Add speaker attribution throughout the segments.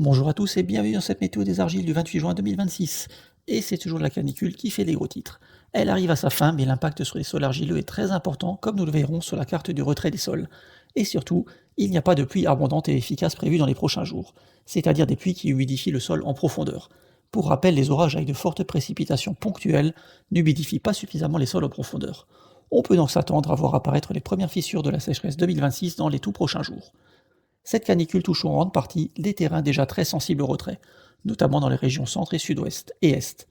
Speaker 1: Bonjour à tous et bienvenue dans cette météo des argiles du 28 juin 2026. Et c'est toujours la canicule qui fait les gros titres. Elle arrive à sa fin, mais l'impact sur les sols argileux est très important, comme nous le verrons sur la carte du retrait des sols. Et surtout, il n'y a pas de pluie abondante et efficace prévue dans les prochains jours, c'est-à-dire des pluies qui humidifient le sol en profondeur. Pour rappel, les orages avec de fortes précipitations ponctuelles n'humidifient pas suffisamment les sols en profondeur. On peut donc s'attendre à voir apparaître les premières fissures de la sécheresse 2026 dans les tout prochains jours. Cette canicule touche en grande partie des terrains déjà très sensibles au retrait, notamment dans les régions centre et sud-ouest et est.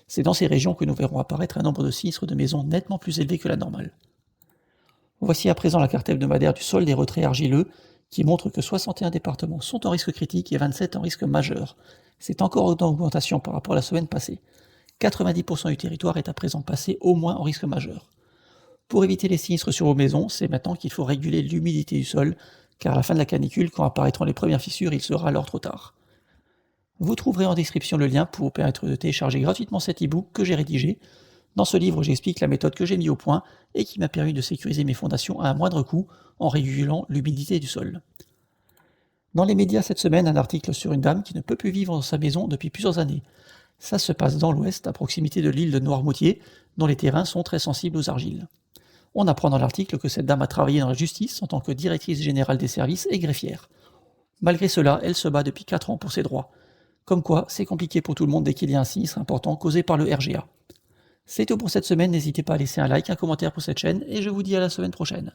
Speaker 1: C'est dans ces régions que nous verrons apparaître un nombre de sinistres de maisons nettement plus élevé que la normale. Voici à présent la carte hebdomadaire du sol des retraits argileux, qui montre que 61 départements sont en risque critique et 27 en risque majeur. C'est encore en augmentation par rapport à la semaine passée. 90% du territoire est à présent passé au moins en risque majeur. Pour éviter les sinistres sur vos maisons, c'est maintenant qu'il faut réguler l'humidité du sol, car à la fin de la canicule, quand apparaîtront les premières fissures, il sera alors trop tard. Vous trouverez en description le lien pour vous permettre de télécharger gratuitement cet e-book que j'ai rédigé. Dans ce livre, j'explique la méthode que j'ai mise au point et qui m'a permis de sécuriser mes fondations à un moindre coût en régulant l'humidité du sol. Dans les médias cette semaine, un article sur une dame qui ne peut plus vivre dans sa maison depuis plusieurs années. Ça se passe dans l'ouest, à proximité de l'île de Noirmoutier, dont les terrains sont très sensibles aux argiles. On apprend dans l'article que cette dame a travaillé dans la justice en tant que directrice générale des services et greffière. Malgré cela, elle se bat depuis 4 ans pour ses droits. Comme quoi, c'est compliqué pour tout le monde dès qu'il y a un sinistre important causé par le RGA. C'est tout pour cette semaine, n'hésitez pas à laisser un like, un commentaire pour cette chaîne, et je vous dis à la semaine prochaine.